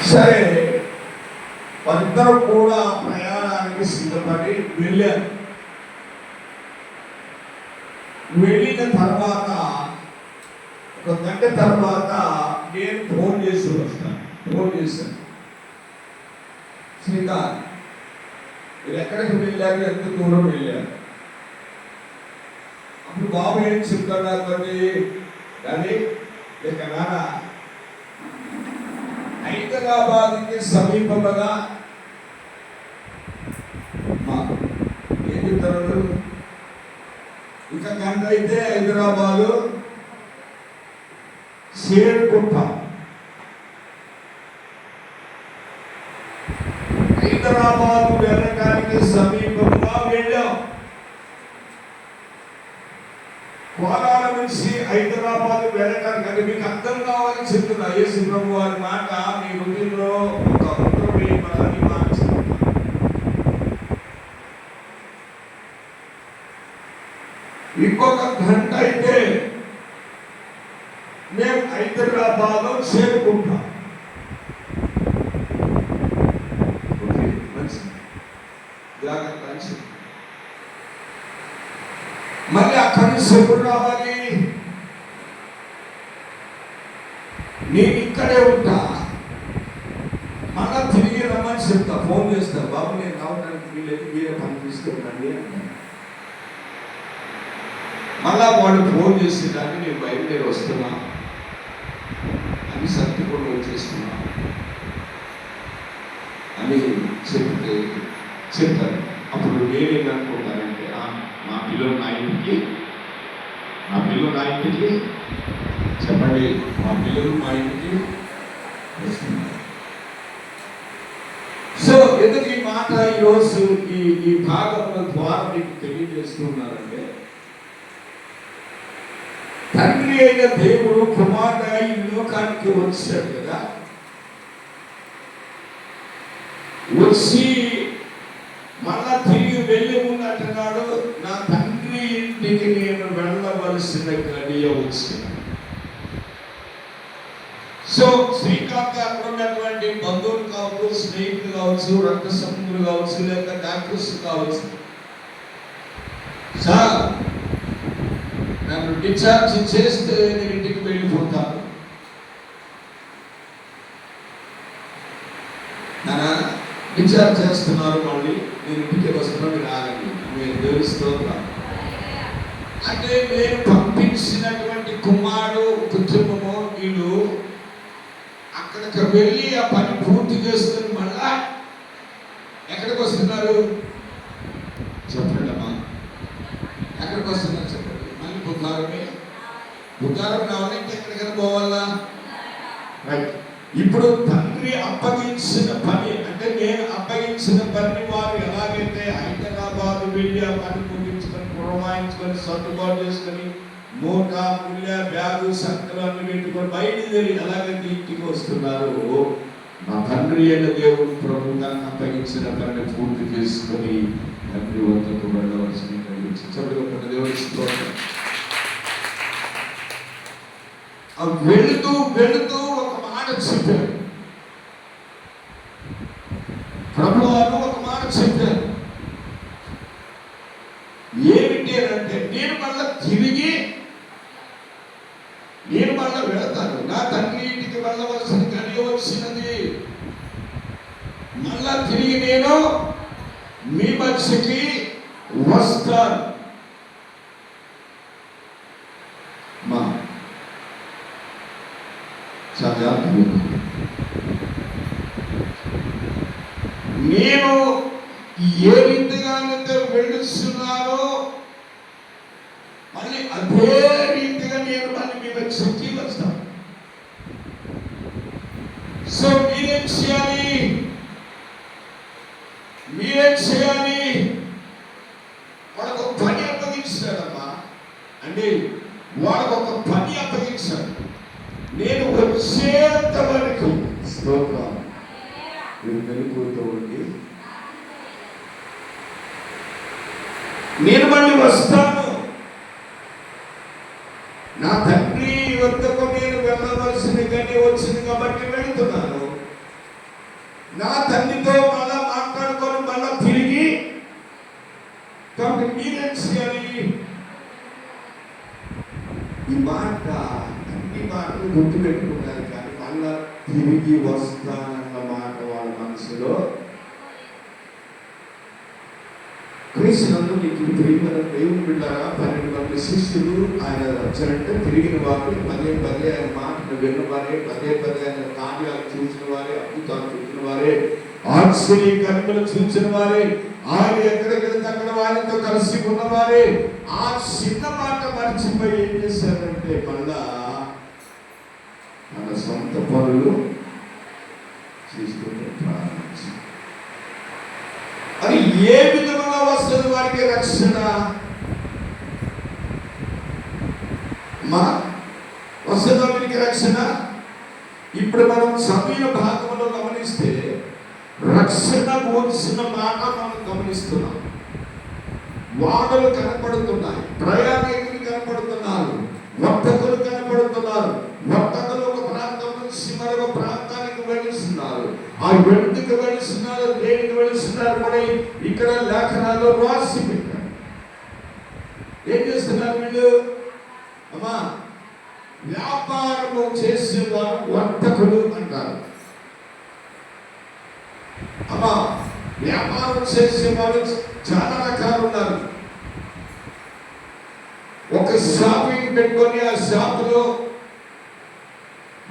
సరే, వారిద్దరూ కూడా ప్రయాణానికి సిద్ధపడి వెళ్ళారు. వెళ్ళిన తర్వాత ఒక గంట తర్వాత నేను ఫోన్ చేసి వస్తాను. ఫోన్ చేశాను, శ్రీకాంత్ మీరు ఎక్కడికి వెళ్ళారు, ఎంత దూరం వెళ్ళారు? అప్పుడు బాబు ఏం చెప్తాడు, కానీ లేక నాన్న హైదరాబాద్కి సమీపంగా ఏం చెప్తారు, ఇంకా గంట అయితే హైదరాబాదు చేరుకుంట. హైదరాబాద్ వెళ్ళడానికి సమీపంగా వెళ్ళాం. కోలాల నుంచి హైదరాబాద్ వెళ్ళడానికి, అంటే మీకు అర్థం కావాలని చెప్తున్నా. యేసు ప్రభు వారి మాట మీ హృదయంలో ఒక ముద్ర వేయబడాలని మాట చెప్తున్నా. ఇంకొక గంట అయితే మేము హైదరాబాద్ చేరుకుంటాం. జాగ్రత్త. మళ్ళీ అక్కడి నుంచి ఎప్పుడు రావాలి? నేను ఇక్కడే ఉంటా, మళ్ళా తిరిగి రమ్మని చెప్తా. ఫోన్ చేస్తా, బాబు నేను రావడానికి వీళ్ళకి మీరే పని తీసుకెళ్ళండి అంటే మళ్ళా వాడు ఫోన్ చేసేదాన్ని నేను బయలుదేరి వస్తున్నా అని సర్దుకొని వచ్చేస్తున్నా అని చెప్తాను. అప్పుడు నేనేమనుకుంటానంటే, మా పిల్లలు నా ఇంటికి చెప్పండి, మా పిల్లలు మా ఇంటికి వస్తున్నారు. సో ఎందుకు ఈ మాట ఈరోజు ఈ భాగముల ద్వారా మీకు తెలియజేస్తున్నారంటే, తండ్రి అయిన దేవుడు కుమారుడు ఈ లోకానికి వచ్చాడు కదా. వచ్చి మళ్ళా తిరిగి వెళ్ళి ఉన్నట్టున్నాడు, నా తండ్రి ఇంటికి నేను వెళ్ళవలసిన గడియ వచ్చింది. సో శ్రీకాంత్ అక్కడ ఉన్నటువంటి బంధువులు కావచ్చు, స్నేహితులు కావచ్చు, రక్త సంబంధులు కావచ్చు, లేక డాక్టర్స్ కావచ్చు, సార్ నన్ను డిశ్చార్జ్ చేస్తే నేను ఇంటికి వెళ్ళిపోతాను, డిశ్చార్జ్ చేస్తున్నారు, మళ్ళీ నేను ఇంటికి వస్తున్నాను, రాగండి, నేను దేవుడిస్తున్నాను అంటే నేను పంపించినటువంటి కుమారుడు కుటుంబము వీళ్ళు అక్కడికి వెళ్ళి ఆ పని పూర్తి చేసుకుని మళ్ళా ఎక్కడికి వస్తున్నారు చెప్పండి అమ్మా, ఎక్కడికి వస్తున్నారు చెప్పండి. మళ్ళీ బుధవారం రావాలంటే ఎక్కడికైనా పోవాలా? రైట్. ఇప్పుడు తండ్రి అప్పగించిన పని, అంటే నేను అప్పగించిన పని వారు ఎలాగైతే హైదరాబాద్ వెళ్ళి ఆ పని ముగించుకొని పురమాయించుకొని సర్దుబాటు చేసుకొని మూట పుల్య బ్యాగు సంకలు అన్ని పెట్టుకొని బయలుదేరి ఎలాగైతే ఇంటికి వస్తున్నారు, మా తండ్రి అయిన దేవుడు ప్రభు తనకు అప్పగించిన పనిని పూర్తి చేసుకొని తండ్రి వద్దకు వెళ్ళవలసిన చెప్పబడిన దేవుడు వెళుతూ వెళుతూ ఒక మాట చెప్పారు. ప్రభు వారు ఒక మాట చెప్పారు. ఏమిటి అంటే, నేను మళ్ళా వెళతాను, నా తండ్రి ఇంటికి వెళ్ళవలసిన గడియ వచ్చినది, మళ్ళా తిరిగి నేను మీ మధ్యకి వస్తాను. మా నేను ఏ రీతిగా వెళ్ళుస్తున్నానో మళ్ళీ అదే రీతిగా నేను మళ్ళీ మీ వచ్చి వస్తాను. సో మీరేం చేయాలి? వాడికి ఒక పని అప్పగించాడమ్మా, అంటే వాడికి ఒక పని అప్పగించాడు. నేను వచ్చేంత వరకు స్తోత్రం మీరు మెలుగుతూ ఉండి, నేను మళ్ళీ వస్తాను, నా తండ్రి వద్దకు నేను వెళ్ళవలసిన గడి వచ్చింది కాబట్టి వెళుతున్నాను. నా తండ్రితో మళ్ళా మాట్లాడుకొని మళ్ళా తిరిగి, కాబట్టి మీరేం చేయాలి? ఈ మాట అన్ని మాటలు గుర్తుపెట్టుకున్నారు, కానీ మళ్ళా తిరిగి వస్తానన్న మాట వాళ్ళ మనసులో. క్రీస్తునందు మీకు ప్రియమైన దేవుని బిడ్డలారా, 12 మంది శిష్యులు ఆయన వచ్చారంటే తిరిగిన వారు, పదే పదే ఆయన మాటలు విన్నవారే, పదే పదే ఆయన కార్యాలు చూసిన వారే, అద్భుతాలు చూసిన వారే, ఆశ్చర్య కర్మలు చూసిన వారే, ఆయన ఎక్కడికెళ్తే అక్కడ వారితో కలిసి ఉన్నవారే. ఆ చిన్న మాట మర్చిపోయి ఏం చేశారంటే మళ్ళా మన సొంత పనులు చేసుకుంటే ప్రారంభించారు. అది ఏ విధంగా వస్తుంది వారికి రక్షణ? వస్తుందా వీరికి రక్షణ? ఇప్పుడు మనం చదివిన భాగంలో గమనిస్తే రక్షణ గురించిన మాట మనం గమనిస్తున్నాం. వాడలు కనపడుతున్నాయి, ప్రయాణికులు కనపడుతున్నారు, వర్తకులు కనపడుతున్నారు. వర్తకులు ఒక ప్రాంతం నుంచి మరొక ప్రాంతానికి వెళుతున్నారు. ఆ ఎందుకు వెళుతున్నారు, దేనికి వెళుతున్నారు కూడా ఇక్కడ లేఖనాల్లో రాసి పెట్టారు. ఏం చేస్తున్నారు వీళ్ళు? అమ్మా, వ్యాపారము చేసేవారు వర్తకులు అంటారు. అమ్మా, వ్యాపారం చేసేవారు చాలా రకాలు ఉన్నారు. ఒక షాపింగ్ పెట్టుకొని ఆ షాపులో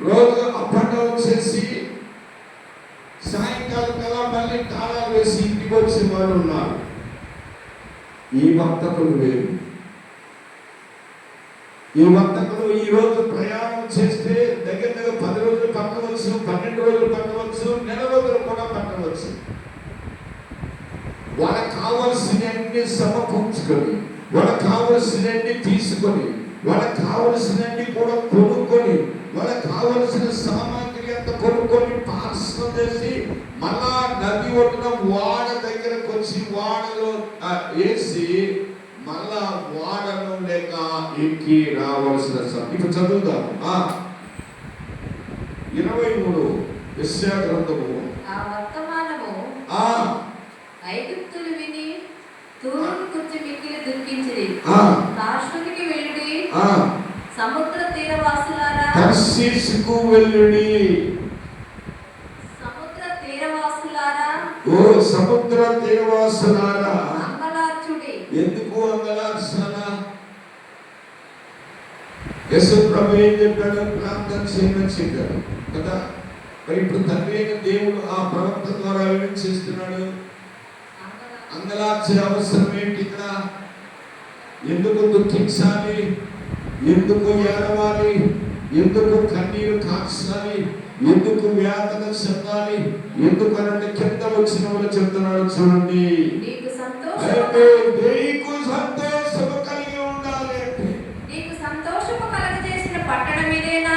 రోజు అప్ అండ్ డౌన్ చేసి సాయంకాలం కల్లా మళ్ళీ తాళాలు వేసి ఇంటికి వచ్చే వారు ఉన్నారు. ఈ వర్తకులు వేరు. ఈ వర్తకులు ఈ రోజు ప్రయాణం చేస్తే దగ్గర 10 రోజులు పట్టవచ్చు, 12 రోజులు పట్టవచ్చు, నెల రోజులు కూడా పట్టవచ్చు. వాళ్ళకి కావలసినన్ని సమకూర్చుకొని, వాళ్ళకి కావలసినన్ని తీసుకొని, వాళ్ళకి కావలసినన్ని కూడా కొనుక్కొని, వాళ్ళకి కావలసిన సామాగ్రి అంతా కొనుక్కొని పార్సల్ చేసి మళ్ళా నది ఒడ్డున వాడ దగ్గరకు వచ్చి వాడలో వేసి మళ్ళా వాడను లేక ఎక్కి రావాల్సిన ఇప్పుడు చదువుతాం. 23 యెషయా గ్రంథము. ఐగుప్తులు విని తూరును కూర్చి మిక్కిలి దుఃఖించిరి. తార్షీషుకి వెళ్ళుడి, సముద్ర తీరవాసులారా. తర్షీషుకు వెళ్ళుడి, సముద్ర తీరవాసులారా. ఓ సముద్ర తీరవాసులారా, అంగలార్చుడి. ఎందుకు అంగలార్చనా? యేసు ప్రభు ఏం చెప్పాడు? ప్రార్థన చేయమని చెప్పాడు కదా. మరి ఇప్పుడు తండ్రి అయిన దేవుడు ఆ ప్రవక్త ద్వారా ఏం చేస్తున్నాడు? అంగలార్చే అవసరం ఏంటి ఇక్కడ? ఎందుకు దుఃఖించాలి? ఎందుకు ఏడవాలి? ఎందుకు కన్నీరు కాచాలి? ఎందుకు వేదన చెందాలి? ఎందుకనంటే కింద వచ్చిన వాళ్ళు చెప్తున్నాడు చూడండి. నీకు సంతోషము కలిగి ఉండాలి అంటే నీకు సంతోషము కలగజేసిన పట్టణం ఇదేనా?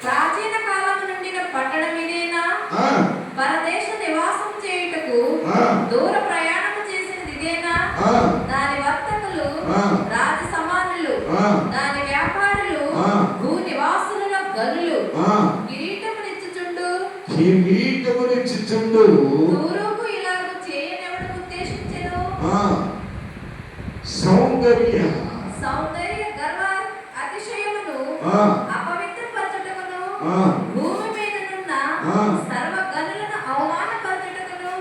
ప్రాచీన కాలము నుండిన పట్టణం ఇదేనా? పరదేశ నివాసం చేయుటకు దూర ప్రయాణము చేసినది ఇదేనా? దాని వర్తకులు రాజ సమానులు, దాని వ్యాపారులు భూ నివాసులలో గనులు కిరీటమునిచ్చుచుండు. తూరుకు ఇలాగ చేయనెవడు ఉద్దేశించెను? సౌందర్య గర్వ అతిశయమును అపవిత్రపరచుటకును, భూమి మీదనున్న సర్వ గనులను అవమానపరచుటకును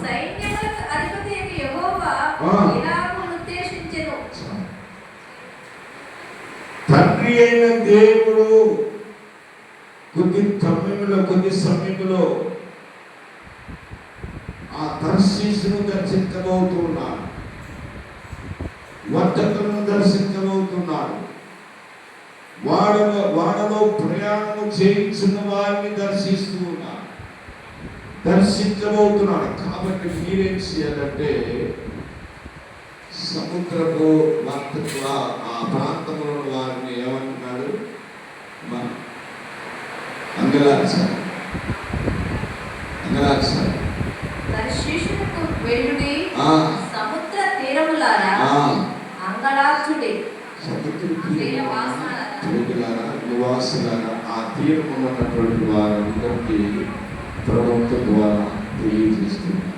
సైన్యములకు అధిపతి అయిన యెహోవా ఇలాగ ఉద్దేశించెను. తండ్రి అయిన దేవుడు కొద్ది సమయంలో ఆ తర్షీషును దర్శించబోతున్నాడు, వర్తకులను దర్శించబోతున్నాడు, వాడలో ప్రయాణము చేయించిన వారిని దర్శించబోతున్నాడు. కాబట్టి మీరేం చేయాలంటే సముద్రపు వర్తకుల ఆ ప్రాంతంలో వారిని ఏమంటున్నాడు? అంగలార్చాలి. తర్షీషుకు వెళ్ళుడి, సముద్ర తీరములారా అంగలార్చుడి. సముద్ర తీరములారా నివాసులారా, ఆ తీరములో ఉన్నటువంటి వారందరికీ ప్రవక్త ద్వారా తెలియజేస్తున్నారు.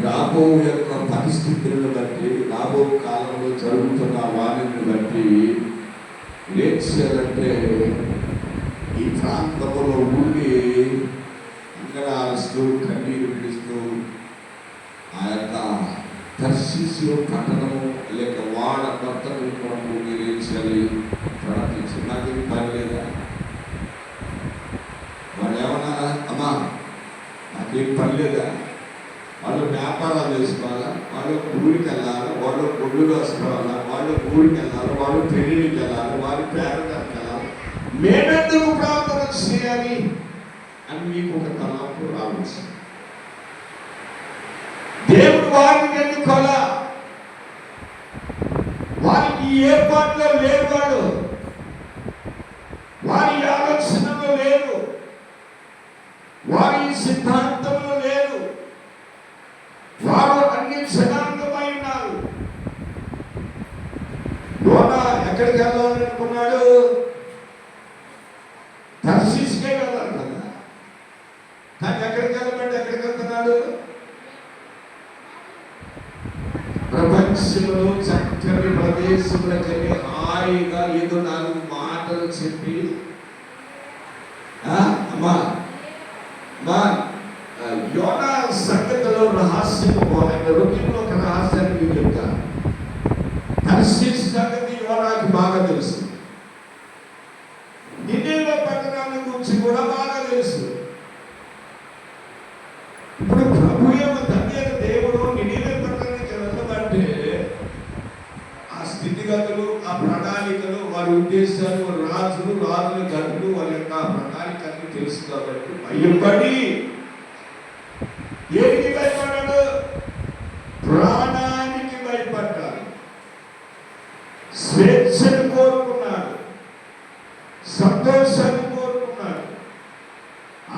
రాబో యొక్క పరిస్థితులను బట్టి, రాబో కాలంలో జరుగుతున్న వారిని బట్టి ఏం చేయాలంటే ఈ ప్రాంతంలో ఉండి అంగళారుస్తూ కన్నీరు విడుస్తూ ఆ యొక్క తర్షీసు పట్టణము లేక వాడ భర్తలు కొరకు మీరు ఏం చేయాలి? ప్రార్థించి నాకేం పని లేదా? వాళ్ళు ఏమన్నా అమ్మా నాకేం పని లేదా? వాళ్ళు వ్యాపారాలు చేసుకోవాలా, వాళ్ళు ఊరికి వెళ్ళాలి, వాళ్ళు గుళ్ళు వేసుకోవాలా, వాళ్ళు ఊరికి వెళ్ళాలి, వాళ్ళు పెళ్ళికి వెళ్ళాలి, వారి పేరెంట్కి వెళ్ళాలి, మేమెందుకు ప్రార్థన చేయాలి అని మీకు ఒక తలంపు రావచ్చు. దేవుడు వారిని ఎన్నుకోలా, వారికి ఏర్పాట్లో లేరు, వారి ఆలోచనలో లేరు, వారి సిద్ధాంతంలో లేరు, వారు అన్ని జనాంగమై ఉన్నారు. యోనా ఎక్కడికి వెళ్ళాలనుకున్నాడు? తర్షీసుకే వెళ్ళాలి కదా, కానీ ఎక్కడికి వెళ్ళమంటే ఎక్కడికి వెళ్తున్నాడు? ప్రపంచంలో చక్కని ప్రదేశంలోకెళ్ళి హాయిగా ఏదో 4 మాటలు చెప్పి అమ్మా యోనా సంగతిలో రహస్యం, ఆయన రొటీన్లో ఒక రహస్యాన్ని మీకు చెప్తాను. తర్షీసు సంగతి యోనాకి బాగా తెలుసు, నినివే పట్టణాన్ని గురించి కూడా బాగా తెలుసు. ఇప్పుడు ప్రభు ఏమో తండ్రి అయిన దేవుడు నినివే పట్టణానికి వెళ్ళమంటే ఆ స్థితిగతులు, ఆ ప్రణాళికలు, వారి ఉద్దేశాలు, రాజుల గడులు, వారి యొక్క ప్రణాళికలు తెలుసు కాబట్టి భయపడి ఏమిటి భయపడ్డాడు? ప్రాణానికి భయపడ్డాడు, స్వేచ్ఛను కోరుకున్నాడు, సంతోషాన్ని కోరుకున్నాడు,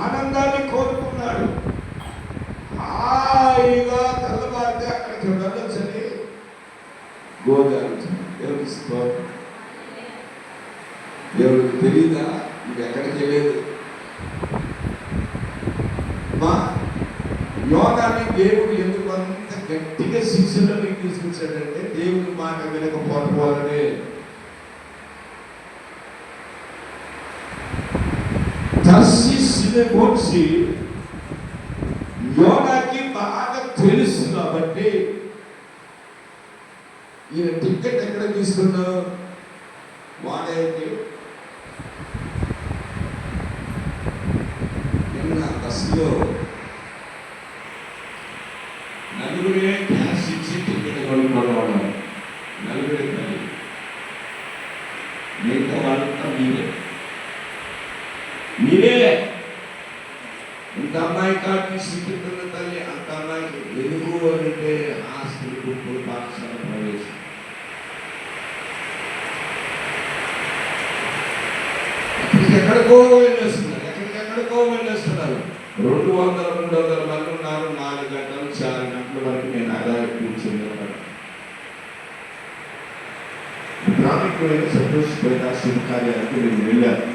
ఆనందాన్ని కోరుకున్నాడు. హాయిగా తెల్లవారితే అక్కడికి వెళ్ళొచ్చని గోదావరి దేవుడికి తెలియదా ఇది ఎక్కడికి వెళ్ళేది? మా యోనాని దేవుడు ఎందుకు అంత గట్టిగా శిక్షలోకి తీసుకొచ్చాడంటే దేవుడి మాట వినకపోవడమే. తర్షీసుని గురించి యోనాకి బాగా తెలుసు కాబట్టి ఈయన టికెట్ ఎక్కడ తీసుకున్నావు? వాడేకి నిన్న బస్సులో 4 క్యాష్ ఇచ్చి టికెట్ కొనుక్కోవడం, 4 పని, మిగతా వాళ్ళంతా మీరే ఇంత అమ్మాయి కాటి టికెట్ ఉన్న తల్లి అంత అమ్మాయికి ఎందుకు అంటే హాస్టల్ గుంపులు పాఠశాల ప్రవేశం. ఎక్కడికో వెళ్ళేస్తున్నారు, ఎక్కడికో వెళ్ళేస్తున్నారు. 200-300 మంది ఉన్నారు. 4 గంటలు 4 గంటల వరకు నేను అలా కూర్చున్నాను. ప్రాముఖ్యమైన సంతోషమైన శుభకార్యానికి నేను వెళ్ళాను.